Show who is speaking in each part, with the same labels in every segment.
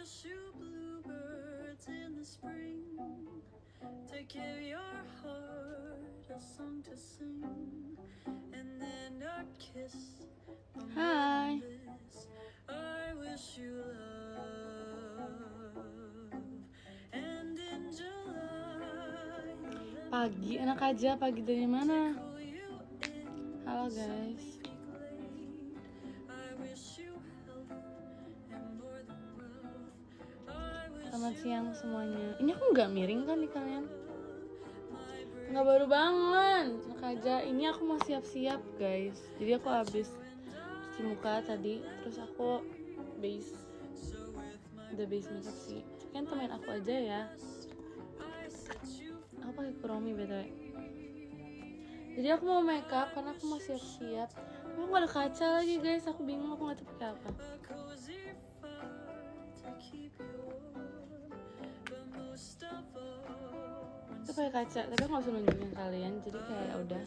Speaker 1: wish you bluebirds in the spring to give your heart a song to sing, and then a kiss.
Speaker 2: Hai.
Speaker 1: I wish you love, and in July.
Speaker 2: Pagi, enak aja. Pagi dari mana? Halo guys. Selamat siang semuanya. Ini aku nggak miring kan di kalian? Nggak, baru bangun. Enak aja. Ini aku mau siap-siap guys. Jadi aku habis cuci muka tadi. Terus aku udah base makeup sih. Kan temen aku aja ya. Aku pakai Kuromi btw. Jadi aku mau makeup karena aku mau siap-siap. Aku nggak ada kaca lagi guys. Aku bingung aku nggak tahu pakai apa. Itu pakai kaca, tapi aku nggak usah nunjukin kalian. Jadi kayak ya udah.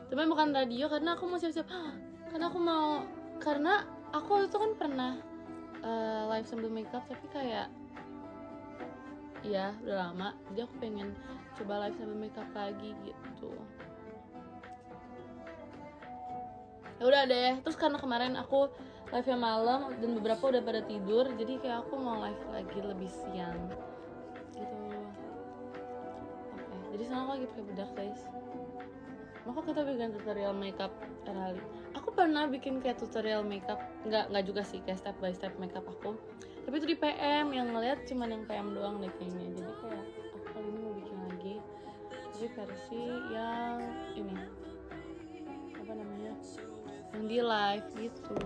Speaker 2: Tapi bukan radio karena aku mau siap-siap. Karena aku itu kan pernah live sambil makeup, tapi kayak ya udah lama. Jadi aku pengen coba live sambil makeup lagi gitu. Ya udah deh. Terus karena kemarin aku live-nya malam dan beberapa udah pada tidur, jadi kayak aku mau live lagi lebih siang gitu. Oke, jadi sekarang aku lagi pakai bedak guys. Maka kita bikin tutorial makeup Erali. Aku pernah bikin kayak tutorial makeup, nggak juga sih, kayak step by step makeup aku. Tapi itu di PM, yang ngeliat cuman yang PM doang deh kayaknya. Jadi kayak aku kali ini mau bikin lagi. Jadi versi yang ini, apa namanya? Yang di live gitu.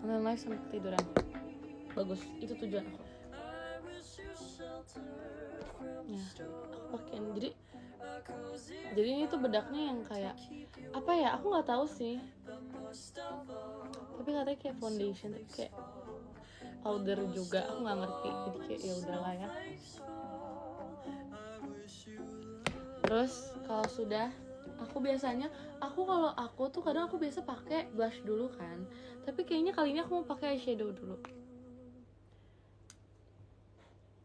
Speaker 2: Nonton live sampai ketiduran. Bagus, itu tujuan aku. Ya, aku pakein. Jadi ini tuh bedaknya yang kayak apa ya? Aku nggak tahu sih. Tapi katanya kayak foundation, tapi kayak powder juga. Aku nggak ngerti. Jadi kayak ya udahlah ya. Terus kalau sudah, kalau aku tuh kadang aku biasa pakai blush dulu kan. Tapi kayaknya kali ini aku mau pakai eyeshadow dulu.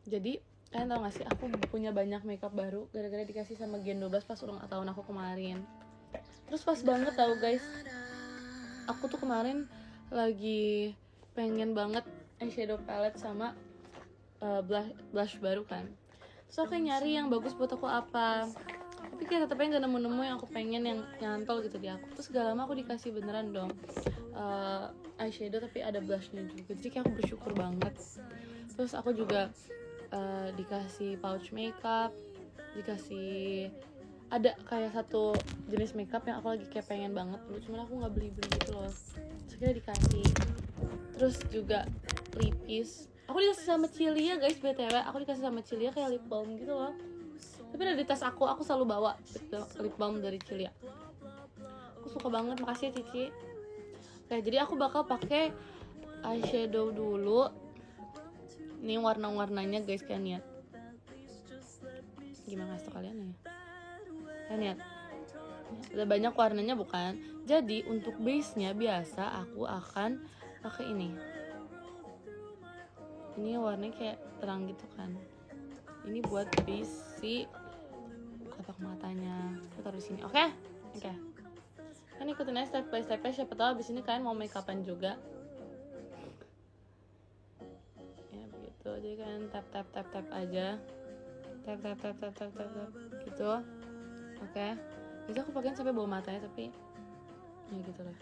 Speaker 2: Jadi kalian tau gak sih, aku punya banyak makeup baru gara-gara dikasih sama Gen 12 pas ulang tahun aku kemarin. Terus pas banget tau guys, aku tuh kemarin lagi pengen banget eyeshadow palette sama blush baru kan. Terus aku nyari yang bagus buat aku apa, tapi kayak tetepnya gak nemu-nemu yang aku pengen, yang nyantol gitu di aku. Terus gak lama aku dikasih beneran dong eyeshadow tapi ada blushnya juga. Jadi kayak aku bersyukur banget. Terus aku juga dikasih pouch makeup, dikasih ada kayak satu jenis makeup yang aku lagi kayak pengen banget dulu, cuman aku nggak beli gitu loh. Terus kita dikasih, terus juga lipis. Aku dikasih sama Cilia guys, btw aku dikasih sama Cilia kayak lip balm gitu loh. Tapi ada di tas aku selalu bawa lip balm dari Cilia. Aku suka banget, makasih ya Cici. Oke, jadi aku bakal pakai eyeshadow dulu. Ini warna-warnanya guys, kalian lihat. Gimana kasih tau kalian ya? Kalian lihat. Udah banyak warnanya bukan? Jadi untuk base-nya biasa aku akan pakai ini. Ini warnanya kayak terang gitu kan. Ini buat base si kotak matanya. Aku taruh di sini. Oke. Kan ikutin aja step by step-nya, siapa tahu abis ini kalian mau make-upan juga. Jadi kalian tap aja, tap gitu. Oke. Bisa aku pakein sampai bawah matanya, tapi ya gitu lah.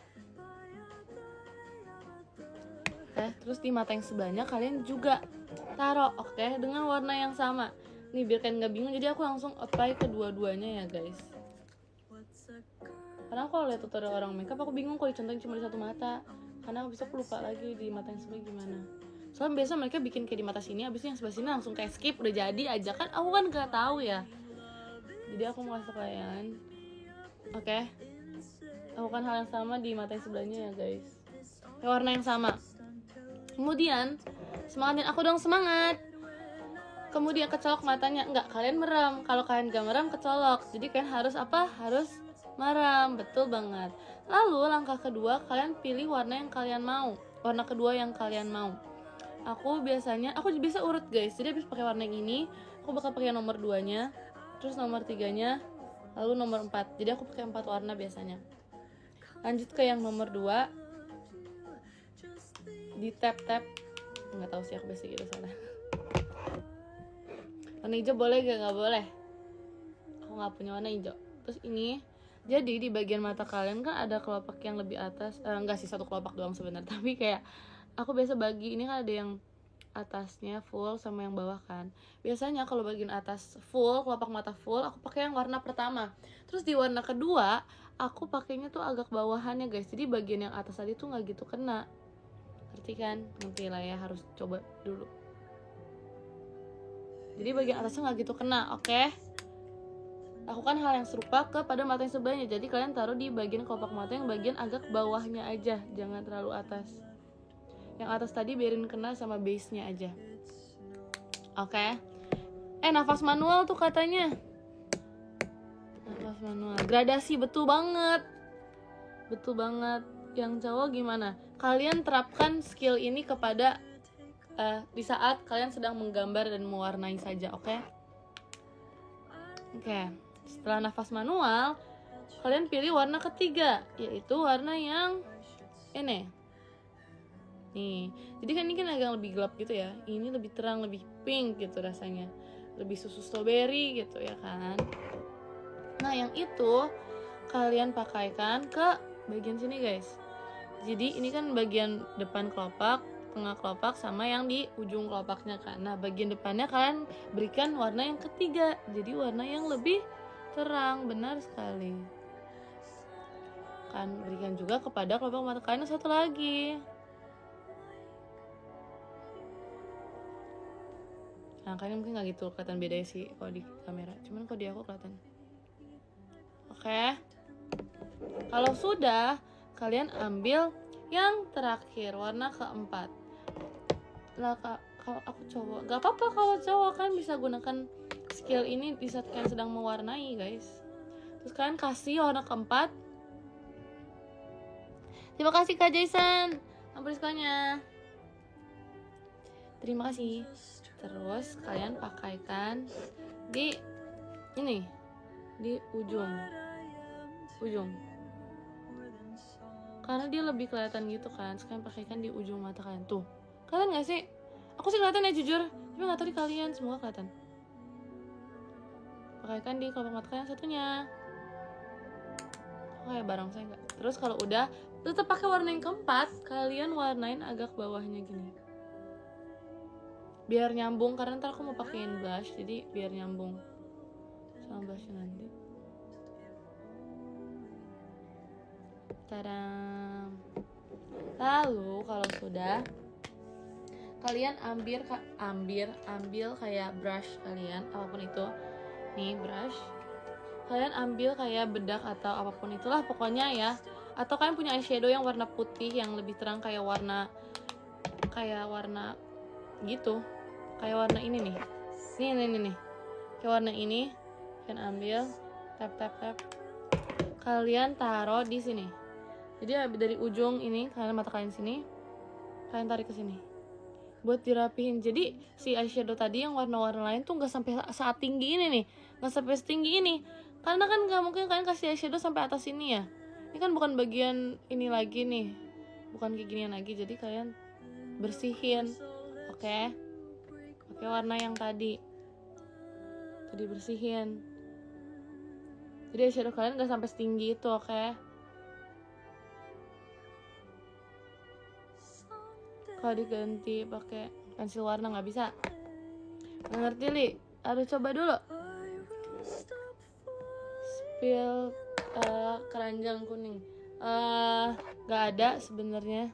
Speaker 2: Oke, terus di mata yang sebelahnya kalian juga taruh, oke, dengan warna yang sama. Nih biar kalian nggak bingung, jadi aku langsung apply kedua-duanya ya guys. Karena aku kalau lihat tutorial orang makeup aku bingung kalau dicontohin cuma di satu mata, karena aku lupa lagi di mata yang sebelah gimana. Soalnya biasa mereka bikin kayak di mata sini, abis yang sebelah sini langsung kayak skip, udah jadi aja kan. Aku kan gak tahu ya. Jadi aku mau kasih kalian. Oke. Lakukan hal yang sama di mata yang sebelahnya ya guys. Kayak warna yang sama. Kemudian semangatin aku dong, semangat. Kemudian kecolok matanya. Enggak, kalian merem. Kalau kalian gak merem kecolok. Jadi kalian harus apa? Harus Maram, betul banget. Lalu langkah kedua, kalian pilih warna yang kalian mau. Warna kedua yang kalian mau. Aku bisa urut guys. Jadi habis pakai warna yang ini, aku bakal pakai nomor 2-nya, terus nomor 3-nya, lalu nomor 4. Jadi aku pakai 4 warna biasanya. Lanjut ke yang nomor 2. Di tap-tap. Nggak tahu sih aku biasa gitu sana. Warna hijau boleh gak? Nggak boleh. Aku nggak punya warna hijau. Terus ini, jadi di bagian mata kalian kan ada kelopak yang lebih atas. Enggak sih, satu kelopak doang sebenarnya. Tapi kayak aku biasa bagi, ini kan ada yang atasnya full sama yang bawah kan. Biasanya kalau bagian atas full, kelopak mata full, aku pakai yang warna pertama. Terus di warna kedua, aku pakainya tuh agak bawahannya guys. Jadi bagian yang atas tadi tuh nggak gitu kena. Ngerti kan? Ngerti lah ya, harus coba dulu. Jadi bagian atasnya nggak gitu kena, oke? Lakukan hal yang serupa kepada mata yang sebelahnya. Jadi kalian taruh di bagian kelopak mata yang bagian agak bawahnya aja, jangan terlalu atas. Yang atas tadi biarin kena sama base-nya aja. Oke? Nafas manual tuh katanya. Nafas manual. Gradasi, betul banget. Betul banget. Yang cowok gimana? Kalian terapkan skill ini kepada di saat kalian sedang menggambar dan mewarnai saja, oke? Oke. Setelah nafas manual, kalian pilih warna ketiga, yaitu warna yang ini. Nih, jadi kan ini kan agak lebih gelap gitu ya. Ini lebih terang, lebih pink gitu rasanya. Lebih susu strawberry gitu ya kan. Nah, yang itu kalian pakaikan ke bagian sini guys. Jadi ini kan bagian depan kelopak, tengah kelopak, sama yang di ujung kelopaknya kan. Nah, bagian depannya kalian berikan warna yang ketiga. Jadi warna yang lebih terang, benar sekali. Kan berikan juga kepada kelopak mata kalian satu lagi. Nah, kalian mungkin gak gitu kelihatan beda sih kalau di kamera. Cuman kalau di aku kelihatan. Oke. Kalau sudah, kalian ambil yang terakhir, warna keempat. Lah kalau aku cowok, gak apa-apa kalau cowok kan bisa gunakan skill ini di saat kalian sedang mewarnai guys. Terus kalian kasih warna keempat. Terima kasih Kak Jason, ampun diskonnya. Terima kasih. Terus kalian pakaikan di ini, di ujung, karena dia lebih kelihatan gitu kan. Sekarang pakaikan di ujung mata kalian tuh. Kelihatan nggak sih? Aku sih kelihatan ya jujur, tapi nggak tahu di kalian semua kelihatan. Pakaikan di kelopak mata kalian satunya. Oke, bareng saya nggak. Terus kalau udah, tetap pakai warna yang keempat. Kalian warnain agak bawahnya gini. Biar nyambung, karena ntar aku mau pakein blush, jadi biar nyambung sama blushnya nanti. Tadam. Lalu kalau sudah, kalian ambil kayak brush kalian, apapun itu. Nih brush. Kalian ambil kayak bedak atau apapun itulah pokoknya ya. Atau kalian punya eyeshadow yang warna putih yang lebih terang kayak warna gitu. Kayak warna ini nih. Nih. Kayak warna ini. Kalian ambil, tap. Kalian taruh di sini. Jadi dari ujung ini, mata kalian sini, kalian tarik ke sini. Buat dirapihin. Jadi si eyeshadow tadi yang warna-warna lain tuh nggak sampai saat tinggi ini nih, nggak sampai setinggi ini. Karena kan nggak mungkin kalian kasih eyeshadow sampai atas sini ya. Ini kan bukan bagian ini lagi nih, bukan kayak ginian lagi. Jadi kalian bersihin, oke? Pakai warna yang tadi bersihin. Jadi eyeshadow kalian nggak sampai setinggi itu, oke? Kalau diganti pakai pensil warna nggak bisa. Nggak ngerti Li, harus coba dulu. Spill keranjang kuning. Nggak ada sebenarnya.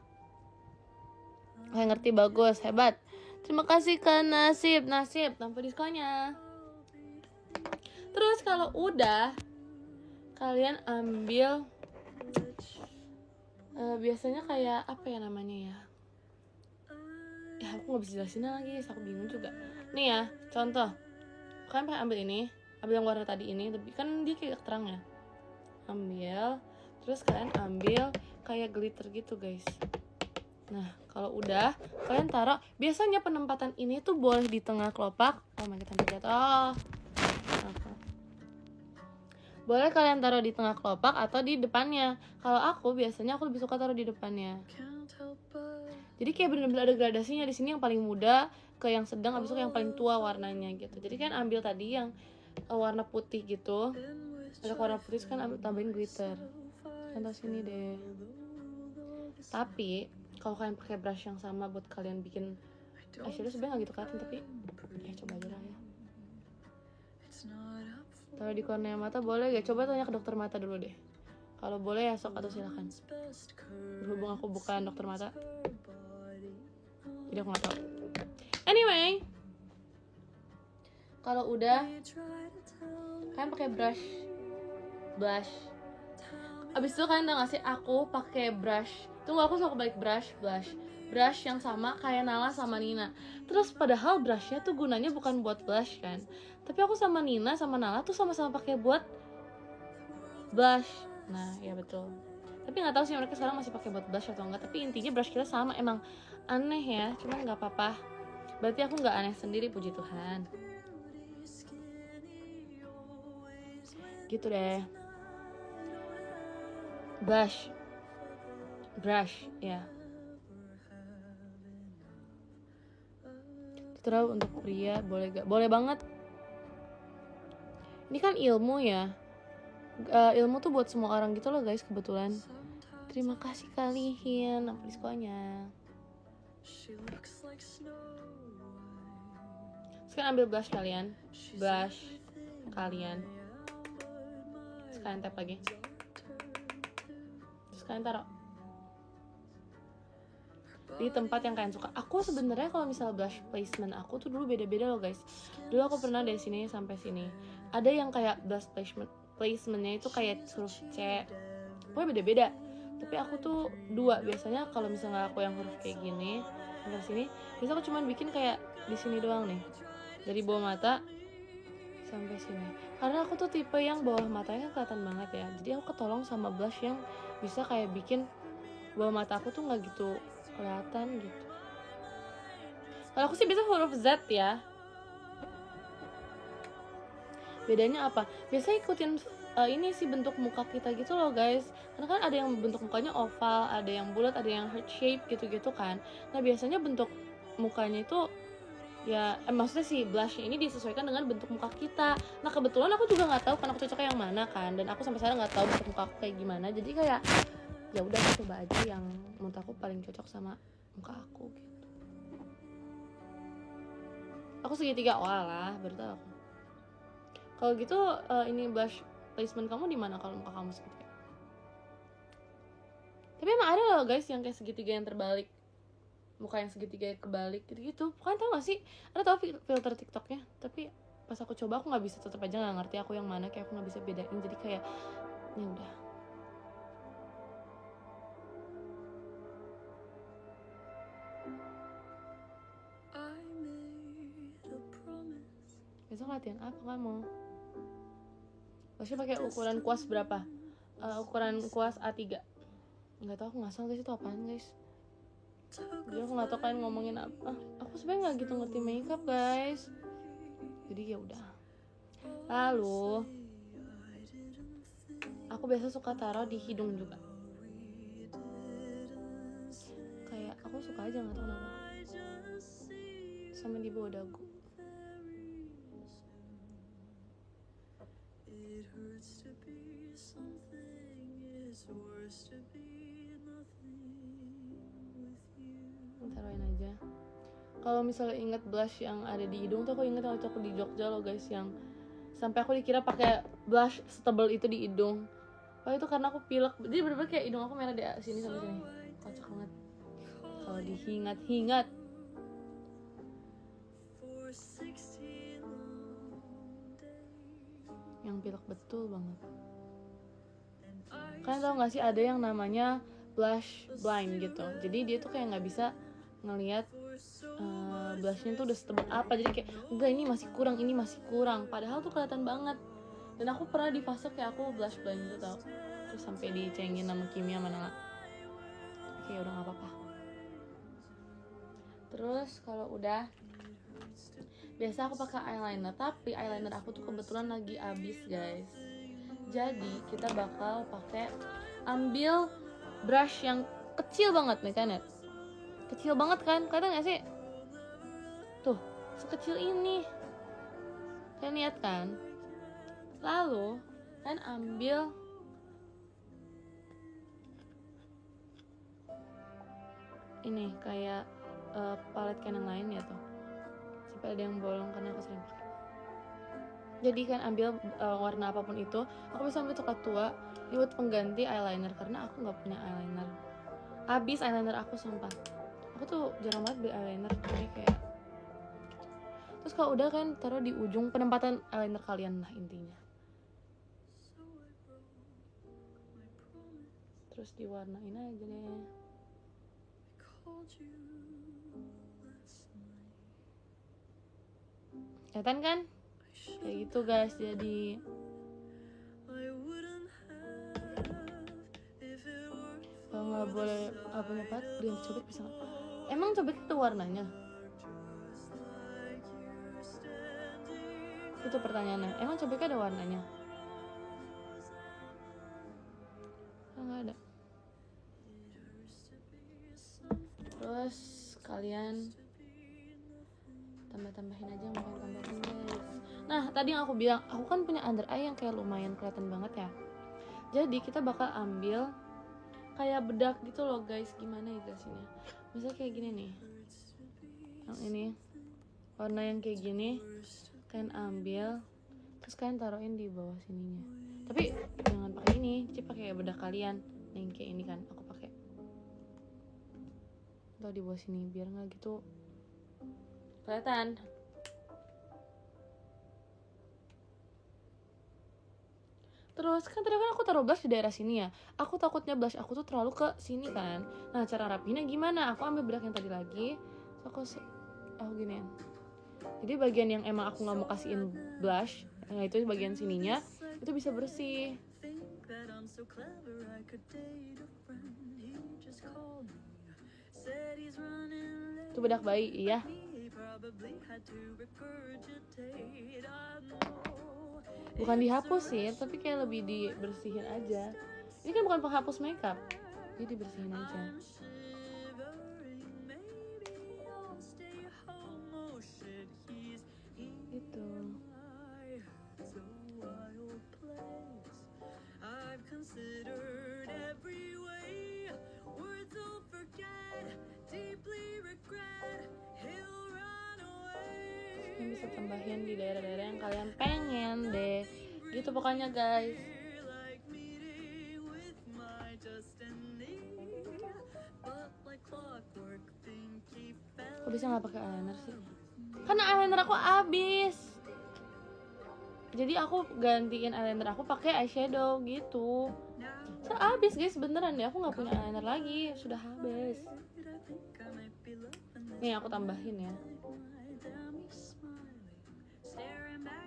Speaker 2: Kayak ngerti, bagus, hebat. Terima kasih ke Nasib tanpa diskonnya. Terus kalau udah, kalian ambil biasanya kayak apa ya namanya ya? Ya aku nggak bisa jelasin lagi, aku bingung juga. Nih ya, contoh. Kalian pakai ambil yang warna tadi ini, lebih kan dia kayak terang ya. ambil, terus kalian ambil kayak glitter gitu guys. Nah kalau udah kalian taruh, biasanya penempatan ini tuh boleh di tengah kelopak. Oh my god, hampir jatuh. Boleh kalian taruh di tengah kelopak atau di depannya. Kalau aku biasanya aku lebih suka taruh di depannya. Jadi kayak bener-bener ada gradasinya, di sini yang paling muda ke yang sedang, habis itu yang paling tua warnanya gitu. Jadi kan ambil tadi yang warna putih gitu, ada warna putih kan ambil tambahin glitter. Kan taruh sini deh. Tapi kalau kalian pakai brush yang sama buat kalian bikin eyeshadow sebenarnya nggak gitu kelihatan, tapi ya coba aja lah ya. Taruh di kornea mata boleh gak? Coba tanya ke dokter mata dulu deh. Kalau boleh ya sok atau silakan. Berhubung aku bukan dokter mata, jadi aku nggak tahu. Anyway, kalau udah kalian pakai brush. Abis itu kalian tau gak sih aku pakai brush. Tunggu, aku suka balik brush yang sama kayak Nala sama Nina. Terus padahal brushnya tuh gunanya bukan buat blush kan, tapi aku sama Nina sama Nala tuh sama-sama pakai buat blush. Nah ya betul, tapi nggak tahu sih mereka sekarang masih pakai buat blush atau enggak. Tapi intinya brush kita sama. Emang aneh ya, cuman nggak apa-apa. Berarti aku nggak aneh sendiri, puji Tuhan. Gitu deh. Brush ya. Terus untuk pria boleh gak? Boleh banget. Ini kan ilmu ya. Ilmu tuh buat semua orang gitu loh guys, kebetulan. Terima kasih kalian apa diskonya. Sekarang ambil blush kalian. Sekarang tap lagi. Terus kalian taruh di tempat yang kalian suka. Aku sebenarnya kalau misal blush placement aku tuh dulu beda-beda loh guys. Dulu aku pernah dari sini sampai sini. Ada yang kayak blush placementnya itu kayak huruf C. Pokoknya beda-beda. Tapi aku tuh dua biasanya. Kalau misalnya aku yang huruf kayak gini sampai sini, biasanya aku cuman bikin kayak di sini doang nih, dari bawah mata sampai sini. Karena aku tuh tipe yang bawah matanya kelihatan banget ya. Jadi aku ketolong sama blush yang bisa kayak bikin bawah mata aku tuh nggak gitu kelihatan gitu. Kalau aku sih biasa huruf Z ya. Bedanya apa? Biasanya ikutin ini sih bentuk muka kita gitu loh guys. Karena kan ada yang bentuk mukanya oval, ada yang bulat, ada yang heart shape gitu-gitu kan. Nah biasanya bentuk mukanya itu ya, maksudnya si blushnya ini disesuaikan dengan bentuk muka kita. Nah kebetulan aku juga nggak tahu kan aku cocoknya yang mana kan, dan aku sampai sekarang nggak tahu bentuk muka aku kayak gimana. Jadi kayak ya udah aku coba aja yang menurut aku paling cocok sama muka aku gitu. Aku segitiga lah, baru tahu aku. Kalau gitu ini blush placement kamu di mana kalau muka kamu segitiga? Tapi emang ada loh guys yang kayak segitiga yang terbalik, muka yang segitiga kebalik gitu-gitu. Kalian tau gak sih? Ada tau filter TikToknya? Tapi pas aku coba aku nggak bisa, tetap aja nggak ngerti aku yang mana, kayak aku nggak bisa bedain. Jadi kayak ya udah. Besok latihan apa kamu? Pasti pakai ukuran kuas berapa? Ukuran kuas A3. Nggak tahu, aku ngasal guys itu apaan guys. Jadi aku nggak tahu kalian ngomongin apa. Aku sebenarnya nggak gitu ngerti makeup guys. Jadi ya udah. Lalu aku biasa suka taruh di hidung juga. Kayak aku suka aja, nggak tahu kenapa. Sama di bawah dagu. Taruhin aja. Kalau misalnya inget blush yang ada di hidung tuh aku inget waktu aku di Jogja loh guys, yang sampai aku dikira pakai blush setebal itu di hidung. Oh itu karena aku pilek, jadi bener-bener kayak hidung aku merah di sini sampai sini. Kocak banget kalau diingat-ingat. Yang pilek betul banget. Kalian tau gak sih ada yang namanya blush blind gitu. Jadi dia tuh kayak nggak bisa ngelihat blushnya tuh udah setebal apa. Jadi kayak enggak, ini masih kurang, padahal tuh kelihatan banget. Dan aku pernah di fase kayak aku blush blind gitu tau, terus sampai dicengin sama Kimia mana oke udah nggak apa-apa. Terus kalau udah biasa aku pakai eyeliner, tapi eyeliner aku tuh kebetulan lagi habis guys. Jadi kita bakal ambil brush yang kecil banget nih kan ya, kecil banget kan, kelihatan nggak sih? Tuh sekecil ini, kalian lihat kan? Lalu kalian ambil ini kayak palet kan yang lain ya tuh, sampai ada yang bolong karena aku sering pakai. Jadi kan ambil warna apapun itu, aku bisa ambil coklat tua ini buat pengganti eyeliner karena aku nggak punya eyeliner. Habis eyeliner aku sumpah, aku tuh jarang banget beli eyeliner, jadi kayak terus kalau udah kan taruh di ujung penempatan eyeliner kalian lah intinya. Terus diwarnain aja deh. Kelihatan kan? Kayak gitu guys. Jadi kalau nggak boleh punya part ganti cobek bisa nggak? Emang cobek itu warnanya? Itu pertanyaannya. Emang cobeknya ada warnanya? Nggak ada. Terus kalian tambah-tambahin aja yang mau tambahin guys. Nah tadi yang aku bilang, aku kan punya under eye yang kayak lumayan kelihatan banget ya. Jadi kita bakal ambil kayak bedak gitu loh guys. Gimana ya jelasinnya? Misalnya kayak gini nih, yang ini warna yang kayak gini, kalian ambil terus kalian taruhin di bawah sininya. Tapi jangan pakai ini, jadi pakai bedak kalian yang kayak ini kan aku pakai. Taruh di bawah sini biar nggak gitu kelihatan. Terus kan tadi kan aku taruh blush di daerah sini ya. Aku takutnya blush aku tuh terlalu ke sini kan. Nah cara rapihinnya gimana? Aku ambil bedak yang tadi lagi, aku gini ya. Jadi bagian yang emang aku nggak mau kasihin blush, nah itu bagian sininya itu bisa bersih. Itu bedak bayi, iya. Bukan dihapus sih, tapi kayak lebih dibersihin aja. Ini kan bukan penghapus makeup, jadi dibersihin aja. Itu. Ini bisa tambahin di daerah-daerah yang kalian pengen deh. Gitu pokoknya guys. Kok bisa nggak pakai eyeliner sih? Karena eyeliner aku habis. Jadi aku gantiin eyeliner aku pakai eyeshadow gitu. Habis guys, beneran deh, aku nggak punya eyeliner lagi, sudah habis. Nih aku tambahin ya,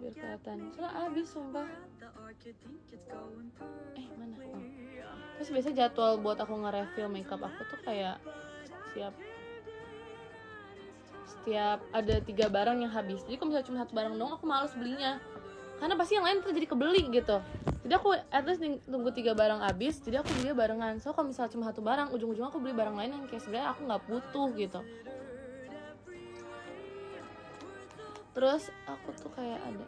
Speaker 2: biar kelihatan. Soalnya habis sumpah. Mana? Oh. Terus biasanya jadwal buat aku nge-refill makeup aku tuh kayak setiap ada 3 barang yang habis. Jadi kalau misalnya cuma 1 barang dong, aku males belinya. Karena pasti yang lain tuh jadi kebeli gitu. Jadi aku at least tunggu 3 barang habis, jadi aku beli barengan. So kalau misalnya cuma 1 barang, ujung-ujungnya aku beli barang lain yang kayak sebenarnya aku nggak butuh gitu. Terus aku tuh kayak ada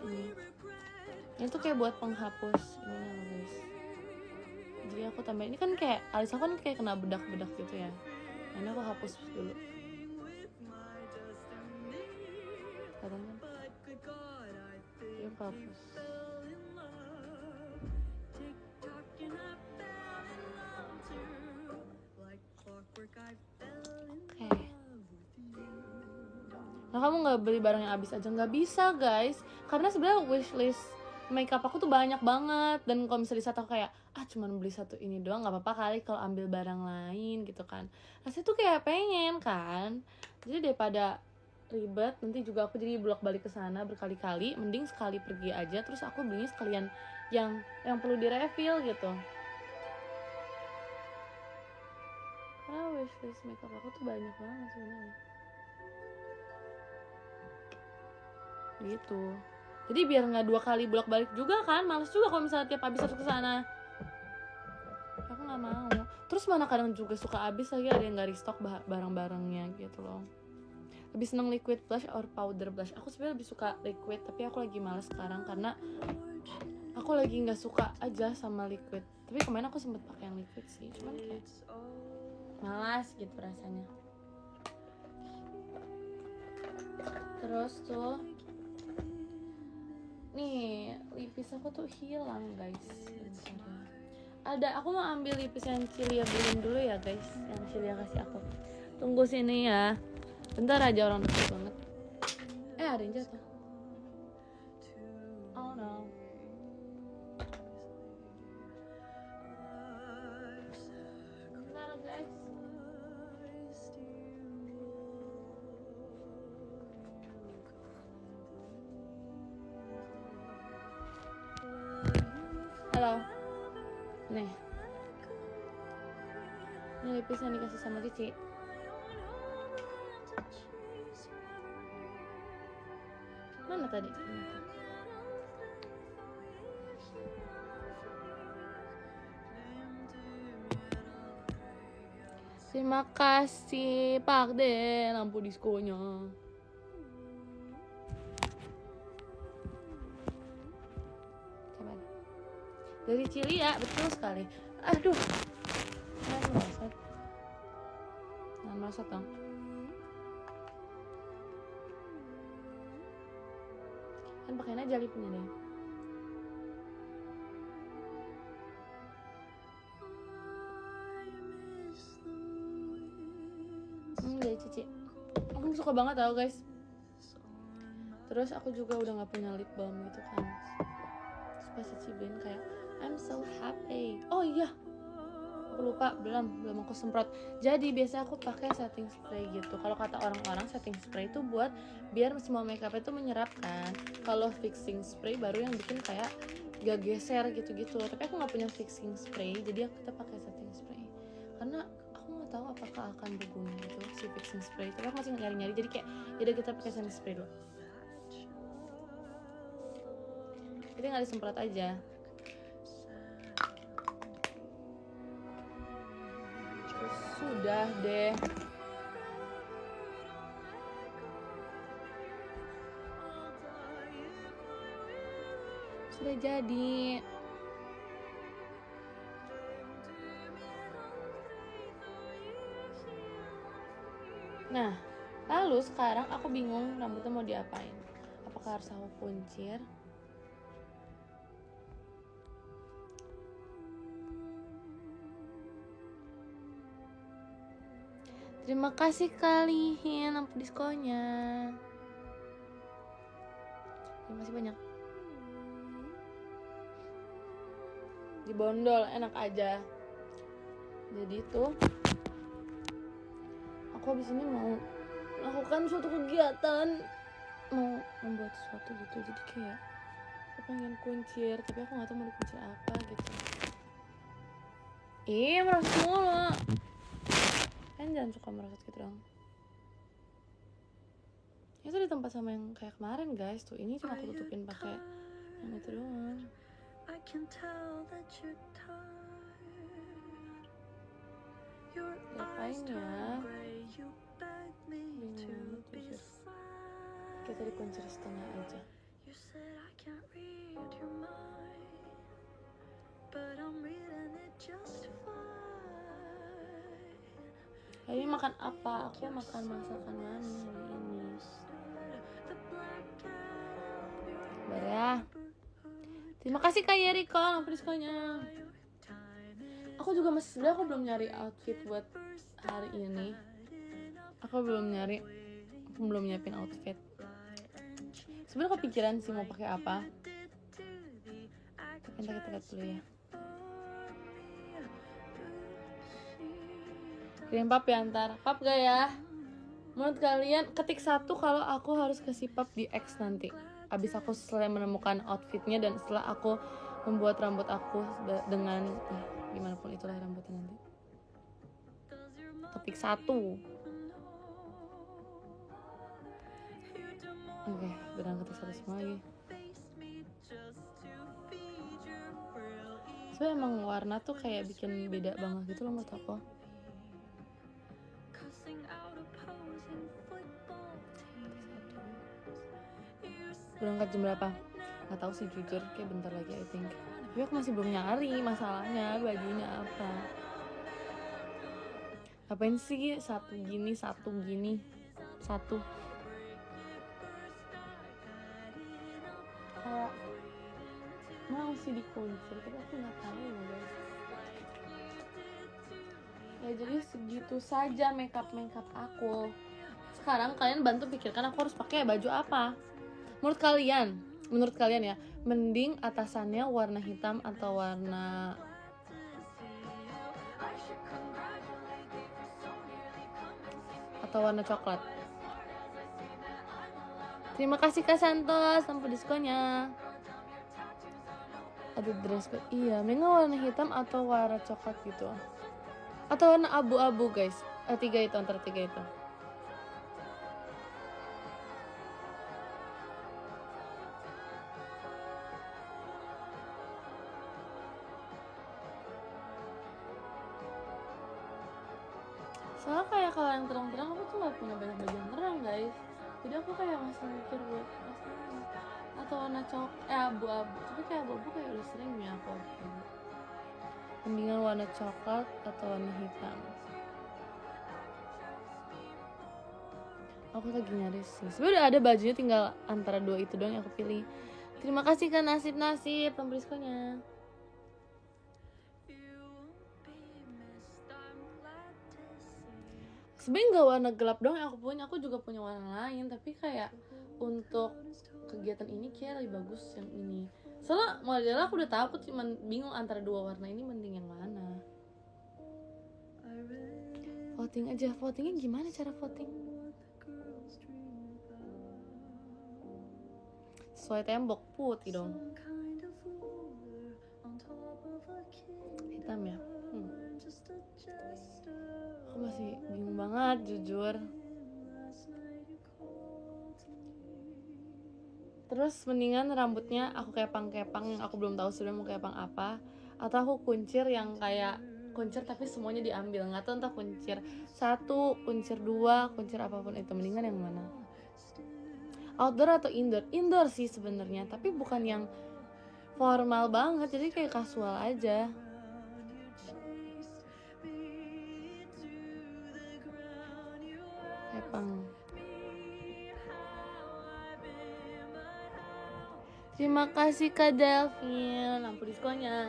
Speaker 2: ini tuh kayak buat penghapus ini loh guys. Jadi aku tambahin, ini kan kayak alis aku kan kayak kena bedak-bedak gitu ya. Ini aku hapus dulu. Katanya aku hapus. Nah kamu nggak beli barang yang habis aja, nggak bisa guys, karena sebenarnya wishlist makeup aku tuh banyak banget. Dan kalau misalnya di saat aku kayak cuman beli 1 ini doang, nggak apa-apa kali kalau ambil barang lain gitu kan, rasanya tuh kayak pengen kan. Jadi daripada ribet nanti juga aku jadi bolak balik ke sana berkali-kali, mending sekali pergi aja terus aku belinya sekalian yang perlu direfill gitu. Karena wishlist makeup aku tuh banyak banget sebenarnya. Gitu. Jadi biar nggak 2 kali bolak-balik juga kan, males juga kalau misalnya tiap habis harus kesana. Aku nggak mau. Terus mana kadang juga suka habis lagi, ada yang nggak restock barang-barangnya gitu loh. Lebih seneng liquid blush or powder blush. Aku sebenarnya lebih suka liquid, tapi aku lagi males sekarang karena aku lagi nggak suka aja sama liquid. Tapi kemarin aku sempet pakai yang liquid sih, cuman kayak malas gitu rasanya. Terus tuh nih lipis aku tuh hilang guys. Ada, aku mau ambil lipis yang Cilia beliin dulu ya guys, yang Cilia kasih aku. Tunggu sini ya, bentar aja, orang deket banget. Ada yang jatuh. Oh no. Bentar guys. Halo. Nih. Ini lipis yang dikasih sama Cici. Mana tadi? Terima kasih Pak De, lampu diskonya. Coba. Dari Cilia, betul sekali. Aduh. Jangan merosot dong. Kan pakein aja lipnya deh. Dari Cici. Aku suka banget tau guys. Terus aku juga udah gak punya lip balm gitu kan. Terus pas Cici beliin kayak I'm so happy. Oh iya, aku lupa, belum aku semprot. Jadi biasa aku pakai setting spray gitu. Kalau kata orang-orang setting spray itu buat biar semua makeup itu menyerap kan. Kalau fixing spray baru yang bikin kayak gak geser gitu-gitu. Tapi aku nggak punya fixing spray, jadi aku tetap pakai setting spray. Karena aku nggak tahu apakah akan berguna gitu si fixing spray. Tapi aku masih nyari-nyari. Jadi kayak jadi kita pakai setting spray dulu. Jadi nggak disemprot aja. Sudah deh. Sudah jadi. Nah, lalu sekarang aku bingung rambutnya mau diapain. Apakah harus aku kuncir? Terima kasih kalian lampu diskonya. Terima kasih banyak. Dibondol enak aja. Jadi tuh aku habis ini mau melakukan suatu kegiatan, mau membuat sesuatu gitu. Jadi kayak aku pengen kuncir, tapi aku nggak tahu mau dikuncir apa gitu. Merosot mulu. Kan jangan suka merosot gitu dong. Itu di tempat sama yang kayak kemarin guys. Tuh ini cuma aku tutupin pakai yang itu doang.
Speaker 1: I can tell that you're tired. Your eyes turn gray. You beg me to be silent.
Speaker 2: Kita dikuncir setengah aja.
Speaker 1: You said I can't read your mind, but I'm reading it just fine.
Speaker 2: Hari ini makan apa? Aku makan masakan mami hari ini. Sabar ya. Terima kasih Kak Yeriko lampu diskonya. Aku juga masih, sebenarnya aku belum nyari outfit buat hari ini. Aku belum nyiapin outfit. Sebenarnya kepikiran sih mau pakai apa. Tapi kita lihat dulu ya. Kirim pap ya ntar. Pap gak ya? Menurut kalian ketik 1 kalau aku harus kasih pap di X nanti. Abis aku selesai menemukan outfitnya dan setelah aku membuat rambut aku dengan gimana pun itulah rambutnya nanti. Topik 1. Oke, berang ketik 1 semua lagi. So emang warna tuh kayak bikin beda banget gitu loh menurut aku. Berangkat jam berapa? Gak tahu sih jujur, kayak bentar lagi I think. Tapi aku masih belum nyari masalahnya bajunya apa. Apain sih satu gini, satu. Kayak mau sih dikuncir, tapi aku nggak tahu loh guys. Ya jadi segitu saja makeup aku. Sekarang kalian bantu pikirkan aku harus pakai baju apa. Menurut kalian ya, mending atasannya warna hitam atau warna coklat? Terima kasih Kak Santos tanpa diskonnya. Ada dress code. Iya, mending warna hitam atau warna coklat gitu. Atau warna abu-abu guys. Antara tiga itu. Soalnya kayak kalau yang terang-terang aku tuh gak punya banyak baju yang terang guys. Jadi aku kayak masih mikir buat atau warna abu-abu. Tapi kayak abu-abu kayak udah sering ya aku abu. Mendingan warna coklat atau warna hitam. Aku lagi nyari sih. Sebenarnya udah ada bajunya, tinggal antara dua itu doang yang aku pilih. Terima kasih kan nasib pemberiskonya. Sebenarnya nggak warna gelap dong yang aku punya, aku juga punya warna lain, tapi kayak untuk kegiatan ini kayak lebih bagus yang ini. Soalnya modelnya aku udah tahu, aku cuma bingung antara dua warna ini mending yang mana. Voting aja, votingnya gimana cara voting? Sesuai tembok putih dong. Hitam ya. Aku masih bingung banget jujur. Terus mendingan rambutnya aku kepang-kepang, aku belum tahu sebenarnya mau kepang apa, atau aku kuncir yang kayak kuncir tapi semuanya diambil, nggak tahu entah kuncir 1, kuncir 2, kuncir apapun itu, mendingan yang mana? Outdoor atau indoor? Indoor sih sebenarnya, tapi bukan yang formal banget, jadi kayak casual aja. Kepang. Terima kasih Kak Delvin, lampu diskonnya.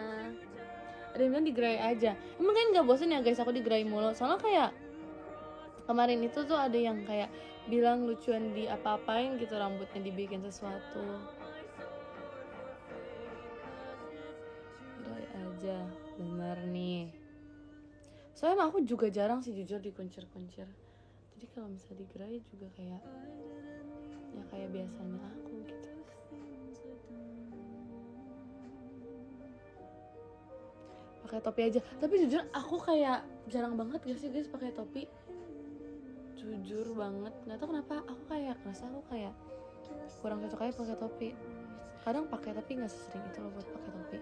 Speaker 2: Ada yang bilang digerai aja. Emang kan gak bosan ya guys aku digerai mulu. Soalnya kayak kemarin itu tuh ada yang kayak bilang lucuan di apa-apain gitu, rambutnya dibikin sesuatu. Gerai aja, bener nih. Soalnya aku juga jarang sih jujur dikuncir-kuncir. Jadi kalau misalnya digerai juga kayak ya kayak biasanya aku gitu. Pakai topi aja. Tapi jujur aku kayak jarang banget gak sih guys pakai topi. Jujur banget, nggak tahu kenapa aku kayak ngerasa aku kayak kurang cocok aja pakai topi. Kadang pakai tapi nggak sesering itu loh buat pakai topi.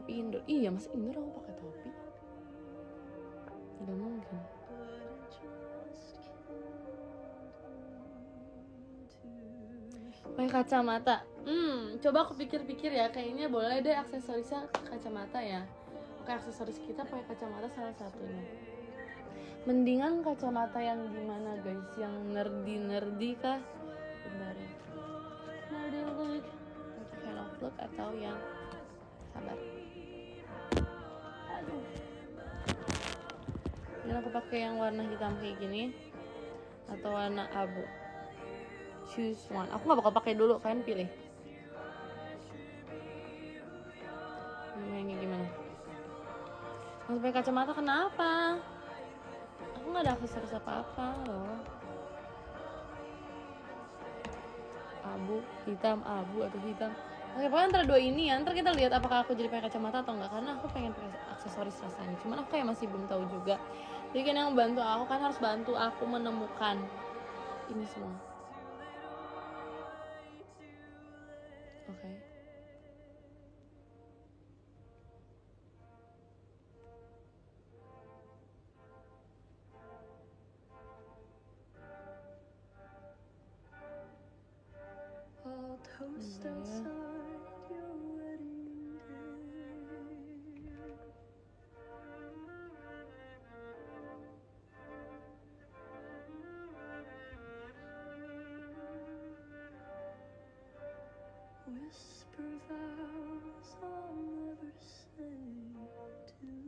Speaker 2: Tapi indoor, iya mas indoor aku pakai topi. Tidak mungkin. Pakai kacamata. Coba aku pikir-pikir ya, kayaknya boleh deh aksesorisnya kacamata ya. Pakai aksesoris kita pakai kacamata salah satunya. Mendingan kacamata yang gimana guys? Yang nerdy kah? Bentar ya. Nerdy look, kind of look atau yang sabar. Aduh. Ini aku pakai yang warna hitam kayak gini atau warna abu. Choose one. Aku nggak bakal pakai dulu, kalian pilih. Ini gimana? Harus pakai kacamata kenapa? Aku nggak ada aksesoris apa-apa loh. abu atau hitam. Oke, pokoknya antara dua ini ya. Ntar kita lihat apakah aku jadi pakai kacamata atau enggak, karena aku pengen pakai aksesoris rasanya. Cuman aku kayak masih belum tahu juga. Jadi kan yang bantu aku kan harus bantu aku menemukan ini semua. Oke.
Speaker 1: I'll toast outside your wedding day. Whisper vows I'll never say to you.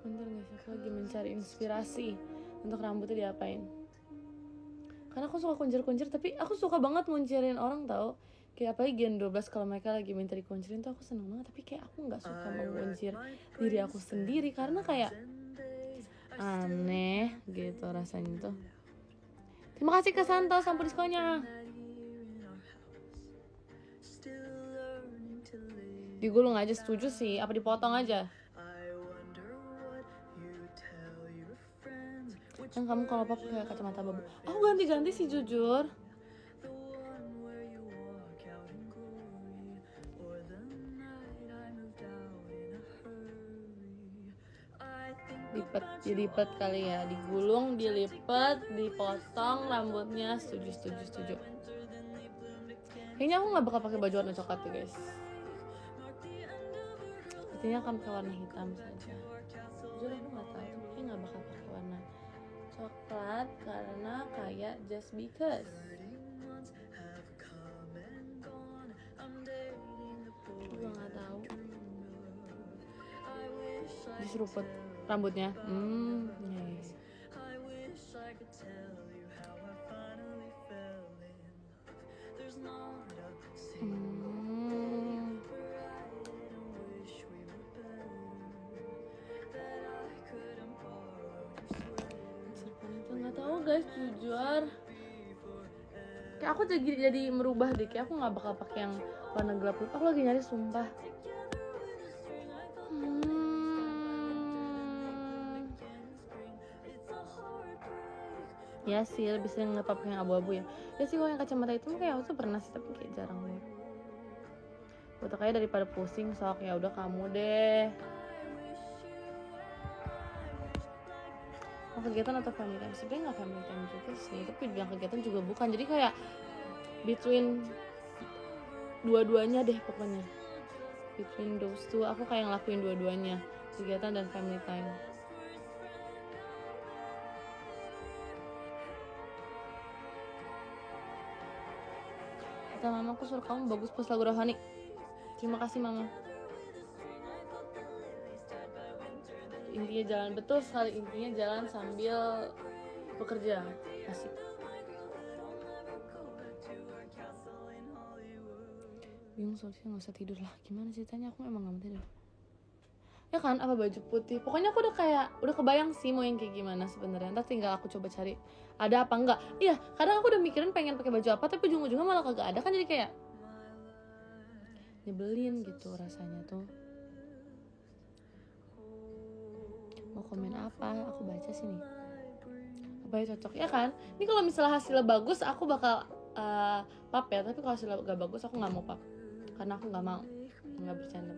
Speaker 2: Bentar guys, aku lagi mencari inspirasi untuk rambutnya diapain. Karena aku suka kuncir-kuncir, tapi aku suka banget nguncirin orang tau. Kayak apalagi Gen 12 kalau mereka lagi minta dikuncerin tuh aku seneng banget. Tapi kayak aku gak suka menguncir diri aku sendiri, karena kayak aneh gitu rasanya tuh. Terima kasih ke Santo sampo diskonnya. Digulung aja setuju sih, apa dipotong aja? Kan kamu kalau apa pakai kacamata babu. Aku ganti-ganti sih jujur. Dilipet kali ya, digulung, dilipet, dipotong rambutnya. Setuju. Kayaknya aku nggak bakal pakai baju warna coklat tuh guys. Artinya akan pakai warna hitam saja. Jujur aku nggak tahu, kayaknya nggak bakal pakai warna coklat karena kayak just because. Gue nggak tahu. Diseruput rambutnya. Yes. Nggak tahu guys, jujur kayak aku jadi merubah deh, kayak aku nggak bakal pakai yang warna gelap. Aku lagi nyari sumpah. Ya sih, lebih sering ngetop yang abu-abu ya. Ya sih, kalau yang kacamata itu kayak aku tuh pernah sih, tapi kayak jarang banget. Buat kayak daripada pusing, sok ya udah kamu deh. Mau kegiatan atau family time? Sebenarnya nggak family time juga sih, tapi bilang kegiatan juga bukan. Jadi kayak between dua-duanya deh pokoknya. Between those two, aku kayak ngelakuin dua-duanya, kegiatan dan family time. Kata mamaku suruh kamu bagus pas lagu rohani. Terima kasih mama. Intinya jalan, betul sekali, intinya jalan sambil bekerja. Asik. Bingung solusinya, nggak usah tidur lah. Gimana ceritanya, aku emang nggak mau tidur. Ya kan, apa baju putih. Pokoknya aku udah kebayang sih mau yang kayak gimana sebenarnya. Ntar tinggal aku coba cari ada apa enggak. Iya, kadang aku udah mikirin pengen pakai baju apa, tapi ujung-ujungnya malah kagak ada kan, jadi kayak nyebelin gitu rasanya tuh. Mau komen apa? Aku baca sini. Apa ya cocok ya kan? Ini kalau misalnya hasilnya bagus, aku bakal pap ya. Tapi kalau hasilnya gak bagus, aku nggak mau pap. Karena aku nggak mau. Nggak bercanda.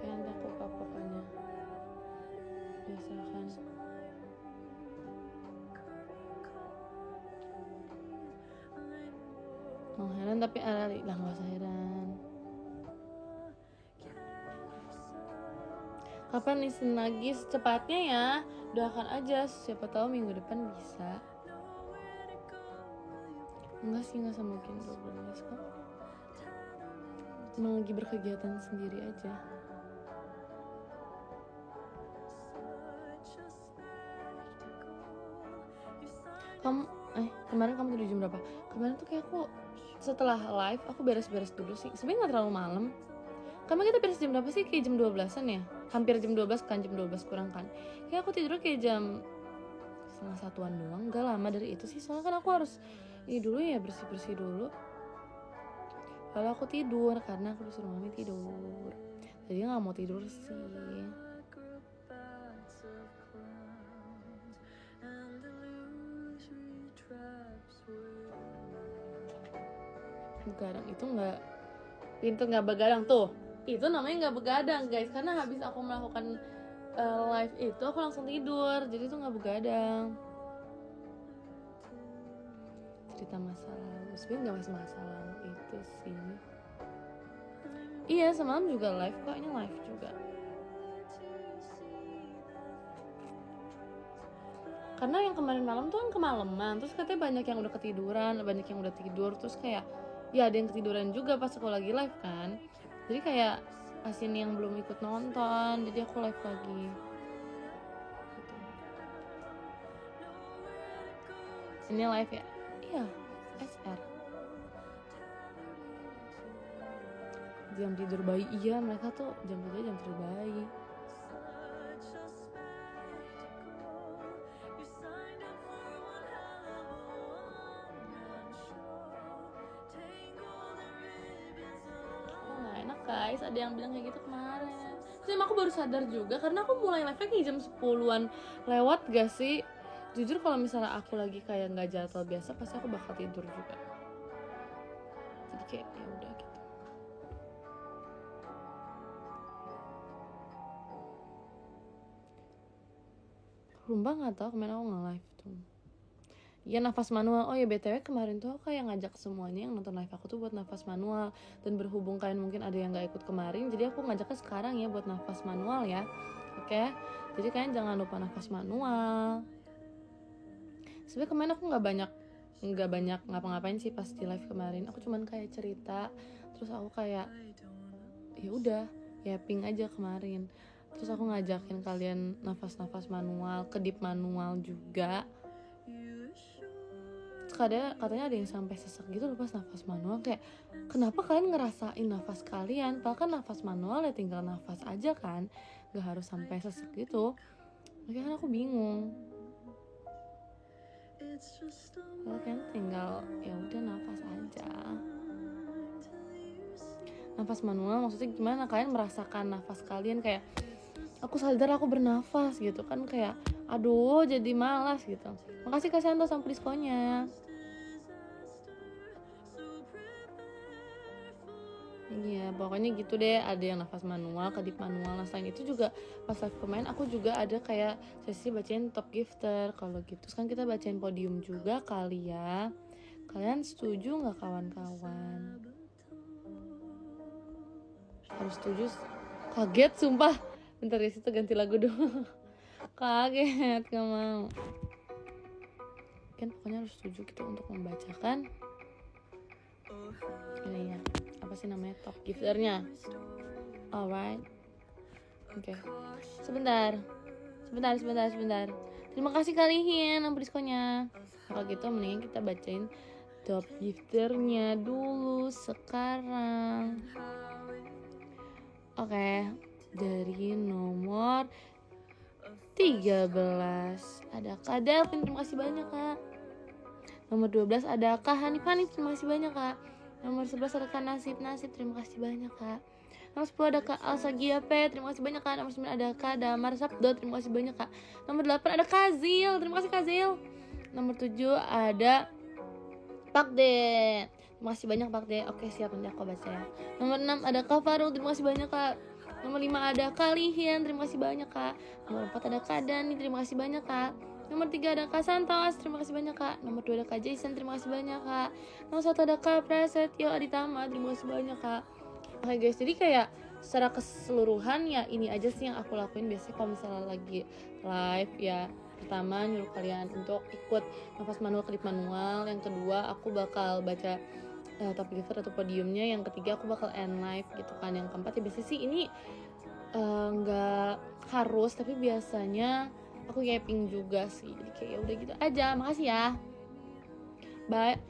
Speaker 2: Kayak nanti aku pap pokoknya. Biasa kan. Mau heran tapi lah nggak usah heran. Kapan lisin lagi? Secepatnya ya. Doakan aja, siapa tahu minggu depan bisa. Enggak sih, nggak sama Gen 12 kok. Emang lagi berkegiatan sendiri aja. Kemarin kamu tidur jam berapa? Kemarin tuh kayak aku setelah live aku beres-beres dulu sih, sebenarnya nggak terlalu malam. Karena kita beres jam berapa sih? Kayak jam 12-an ya, hampir jam 12 kan, jam 12 kurang kan. Kayak aku tidur kayak jam setengah satuan doang, gak lama dari itu sih. Soalnya kan aku harus ini dulu ya, bersih-bersih dulu. Lalu aku tidur karena aku disuruh mami tidur. Jadi gak mau tidur sih. Begadang itu nggak, pintu nggak begadang tuh, itu namanya nggak begadang guys, karena habis aku melakukan live itu aku langsung tidur, jadi itu nggak begadang. Cerita masa lalu, sebenarnya nggak masa lalu itu sih. Iya, semalam juga live kok, ini live juga. Karena yang kemarin malam tuh kan kemalaman, terus katanya banyak yang udah ketiduran, banyak yang udah tidur, terus kayak ya ada yang ketiduran juga pas aku lagi live kan. Jadi kayak asin yang belum ikut nonton, jadi aku live lagi gitu. Ini live ya? Iya, SR. Jam tidur bayi, iya mereka tuh jam tidur bayi. Guys, ada yang bilang kayak gitu kemarin. Terus aku baru sadar juga karena aku mulai live kayak jam 10-an lewat gak sih? Jujur kalau misalnya aku lagi kayak nggak jadwal biasa pasti aku bakal tidur juga. Jadi kayak ya udah gitu. Lumba nggak tahu kemarin aku nge-live tuh. Ya nafas manual. Oh ya BTW kemarin tuh aku kayak ngajak semuanya yang nonton live aku tuh buat nafas manual. Dan berhubung kalian mungkin ada yang gak ikut kemarin, jadi aku ngajaknya sekarang ya buat nafas manual ya. Oke? Jadi kalian jangan lupa nafas manual. Sebenarnya kemarin aku nggak banyak ngapa-ngapain sih pas di live kemarin. Aku cuman kayak cerita, terus aku kayak ya udah yapping aja kemarin. Terus aku ngajakin kalian nafas-nafas manual, kedip manual juga. Katanya ada yang sampai sesek gitu loh pas nafas manual. Kayak kenapa kalian ngerasain nafas kalian? Padahal kan nafas manual ya tinggal nafas aja kan, gak harus sampai sesek gitu. Makanya kan aku bingung. Kan tinggal ya udah nafas aja. Nafas manual maksudnya gimana? Kalian merasakan nafas kalian kayak aku sadar aku bernafas gitu kan, kayak aduh jadi malas gitu. Makasih Kak Santo sama diskonnya. Iya pokoknya gitu deh, ada yang nafas manual, kedip manual. Nah selain itu juga pas live kemarin aku juga ada kayak sesi bacain top gifter. Kalau gitu sekarang kita bacain podium juga kali ya. Kalian setuju gak kawan-kawan? Harus setuju. Kaget sumpah. Bentar ya situ ganti lagu dong. Kaget gak mau. Kan pokoknya harus setuju gitu untuk membacakan ini ya, apa sih namanya, top gifternya. Alright. Oke. Sebentar. Terima kasih kalian yang diskonnya. Kalau gitu mendingan kita bacain top gifternya dulu sekarang. Oke. Dari nomor 13 ada Kak Delvin, terima kasih banyak Kak. Nomor 12 ada Kak Hanif, terima kasih banyak Kak. Nomor 11 ada Kak Nasib, terima kasih banyak Kak. Nomor 10 ada Kak Alsa Giape, terima kasih banyak Kak. Nomor 9 ada Kak Damar Sabdo, terima kasih banyak Kak. Nomor 8 ada Kak Zil, terima kasih Kak Zil. Nomor 7 ada Pak De, terima kasih banyak Pak De. Oke siap, nanti aku baca ya. Nomor 6 ada Kak Farul, terima kasih banyak Kak. Nomor 5 ada Kak Lihian, terima kasih banyak Kak. Nomor 4 ada Kak Dani, terima kasih banyak Kak. Nomor 3 ada Kak Santos, terima kasih banyak Kak. Nomor 2 ada Kak Jason, terima kasih banyak Kak. Nomor 1 ada Kak Prasetyo Aditama, terima kasih banyak Kak. Oke guys, jadi kayak secara keseluruhan ya ini aja sih yang aku lakuin biasanya kalau misalnya lagi live ya. Pertama nyuruh kalian untuk ikut nafas manual, kedip manual. Yang kedua aku bakal baca top gifter atau podiumnya. Yang ketiga aku bakal end live gitu kan. Yang keempat ya biasanya sih ini nggak harus, tapi biasanya aku yapping juga sih. Jadi kayak udah gitu aja. Makasih ya. Bye.